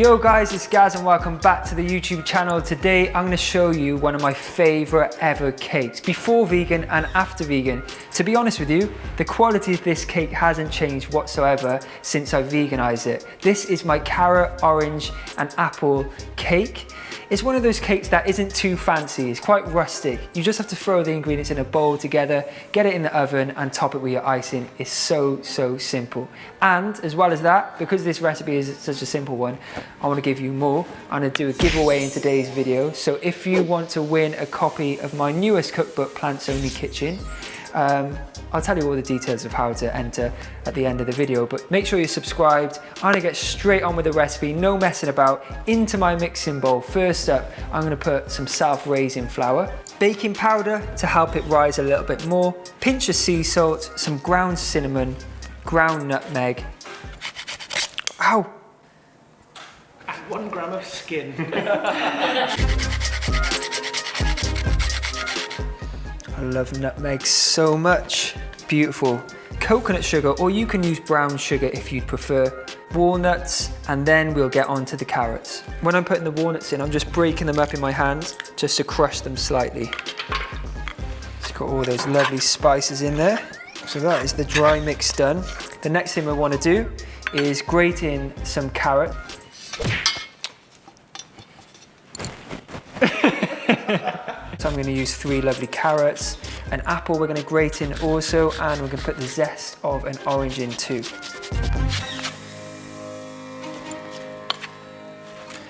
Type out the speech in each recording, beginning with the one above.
Yo guys, it's Gaz and welcome back to the YouTube channel. Today I'm going to show you one of my favorite ever cakes, before vegan and after vegan. To be honest with you, the quality of this cake hasn't changed whatsoever since I veganized it. This is my carrot, orange and apple cake. It's one of those cakes that isn't too fancy, it's quite rustic. You just have to throw the ingredients in a bowl together, get it in the oven and top it with your icing. It's so simple. And as well as that, because this recipe is such a simple one, I want to give you more. I'm going to do a giveaway in today's video. So if you want to win a copy of my newest cookbook, Plants Only Kitchen, I'll tell you all the details of how to enter at the end of the video, but make sure you're subscribed. I'm gonna get straight on with the recipe, no messing about, into my mixing bowl. First up, I'm gonna put some self-raising flour, baking powder to help it rise a little bit more, pinch of sea salt, some ground cinnamon, ground nutmeg. Ow! And 1 gram of skin. I love nutmeg so much. Beautiful. Coconut sugar, or you can use brown sugar if you'd prefer. Walnuts, and then we'll get on to the carrots. When I'm putting the walnuts in, I'm just breaking them up in my hands just to crush them slightly. It's got all those lovely spices in there. So that is the dry mix done. The next thing we want to do is grate in some carrot. So I'm going to use 3 lovely carrots, an apple we're going to grate in also, and we're going to put the zest of an orange in too.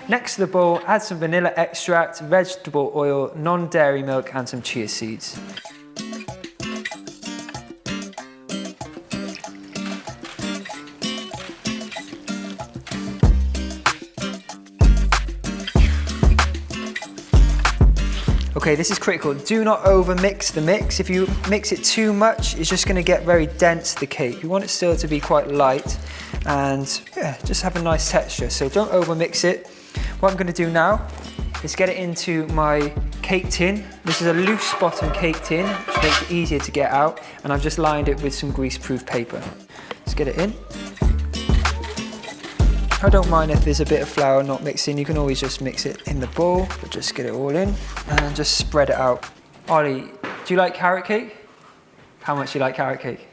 Next to the bowl, add some vanilla extract, vegetable oil, non-dairy milk and some chia seeds. Okay, this is critical. Do not over mix the mix. If you mix it too much, it's just gonna get very dense, the cake. You want it still to be quite light and yeah, just have a nice texture. So don't over mix it. What I'm gonna do now is get it into my cake tin. This is a loose bottom cake tin, which makes it easier to get out. And I've just lined it with some grease-proof paper. Let's get it in. I don't mind if there's a bit of flour not mixing, you can always just mix it in the bowl, but just get it all in and just spread it out. Ollie, do you like carrot cake? How much do you like carrot cake?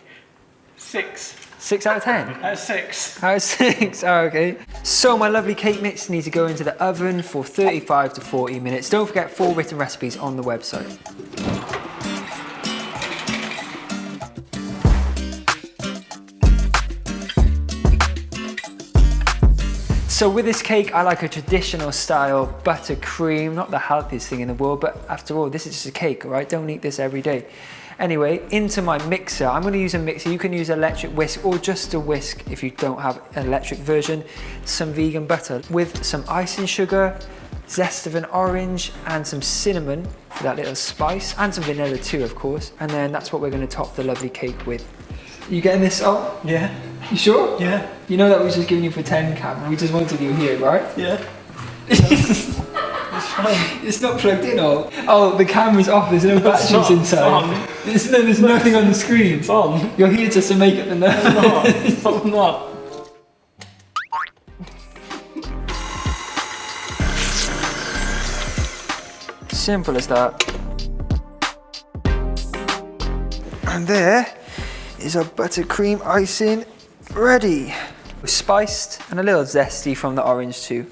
6. 6 out of 10? Out of 6. Out of 6, oh, okay. So my lovely cake mix needs to go into the oven for 35 to 40 minutes. Don't forget full written recipes on the website. So with this cake, I like a traditional style buttercream, not the healthiest thing in the world, but after all, this is just a cake, all right? Don't eat this every day. Anyway, into my mixer. I'm gonna use a mixer. You can use electric whisk or just a whisk if you don't have an electric version. Some vegan butter with some icing sugar, zest of an orange, and some cinnamon for that little spice, and some vanilla too, of course. And then that's what we're gonna top the lovely cake with. You getting this on? Yeah. You sure? Yeah. You know that we just giving you pretend camera. We just wanted you here, right? Yeah. It's fine. It's not plugged in or? Oh, the camera's off. There's no batteries inside. There's nothing on the screen. It's on. You're here just to make it the noise. I'm not. Simple as that. And there is our buttercream icing ready. We're spiced and a little zesty from the orange too.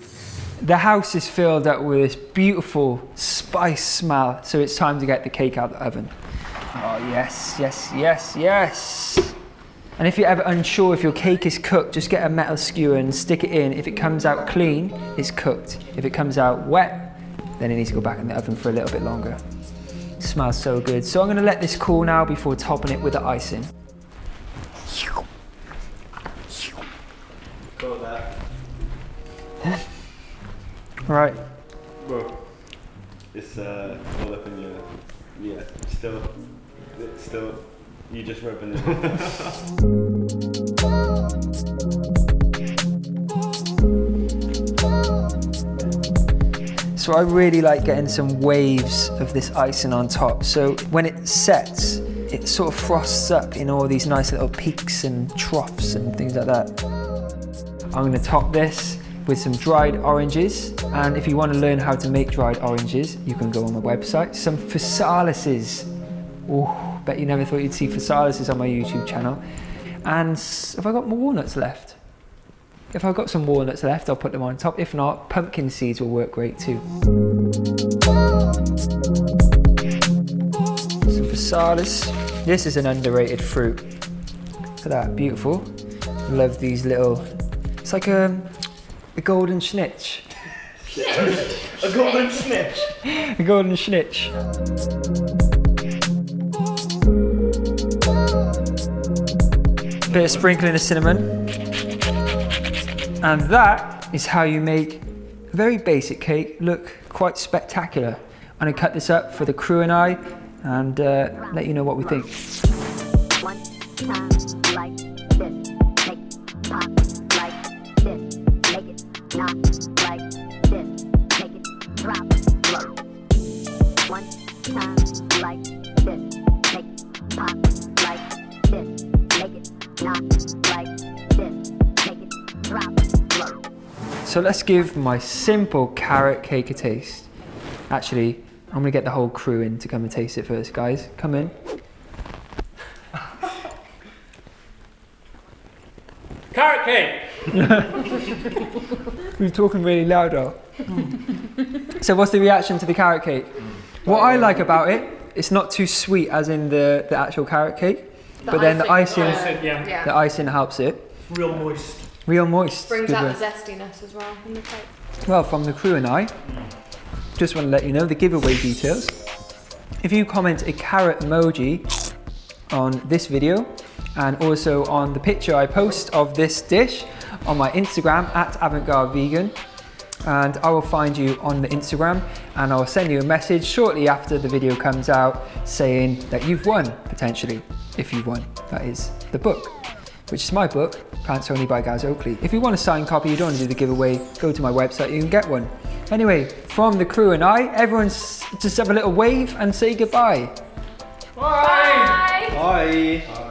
The house is filled up with this beautiful spice smell, so it's time to get the cake out of the oven. Oh yes, yes, yes, yes. And if you're ever unsure if your cake is cooked, just get a metal skewer and stick it in. If it comes out clean, it's cooked. If it comes out wet, then it needs to go back in the oven for a little bit longer. It smells so good. So I'm gonna let this cool now before topping it with the icing. Got that. Right. Bro, it's all up in your, yeah, still, you just rubbing it. So I really like getting some waves of this icing on top. So when it sets, it sort of frosts up in all these nice little peaks and troughs and things like that. I'm gonna top this with some dried oranges. And if you want to learn how to make dried oranges, you can go on my website. Some physalises. Oh, bet you never thought you'd see physalises on my YouTube channel. And have I got more walnuts left? If I've got some walnuts left, I'll put them on top. If not, pumpkin seeds will work great too. Some physalis. This is an underrated fruit. Look at that, beautiful. Love these little, it's like a golden snitch. A golden snitch. A golden snitch. Bit of sprinkling of cinnamon. And that is how you make a very basic cake look quite spectacular. I'm gonna cut this up for the crew and I and let you know what we think. One time like this, make it pop like this, make it not like this, make it drop low. One time like this, make it pop like this, make it not like this, make it drop low. So let's give my simple carrot cake a taste. Actually, I'm gonna get the whole crew in to come and taste it first, guys. Come in. Carrot cake. You're talking really loud, though. So what's the reaction to the carrot cake? What I like about it, it's not too sweet as in the actual carrot cake, but then the icing, Yeah. the icing helps it. Real moist. Real moist. Brings Good out word. the zestiness as well in the cake. Well, from the crew and I, just want to let you know the giveaway details. If you comment a carrot emoji on this video and also on the picture I post of this dish on my Instagram at avantgardevegan, and I will find you on the Instagram and I'll send you a message shortly after the video comes out saying that you've won, potentially, if you won, that is the book, which is my book, Plants Only by Oakley. If you want a signed copy, you don't want to do the giveaway, go to my website, you can get one. Anyway, from the crew and I, everyone just have a little wave and say goodbye. Bye. Bye! Bye.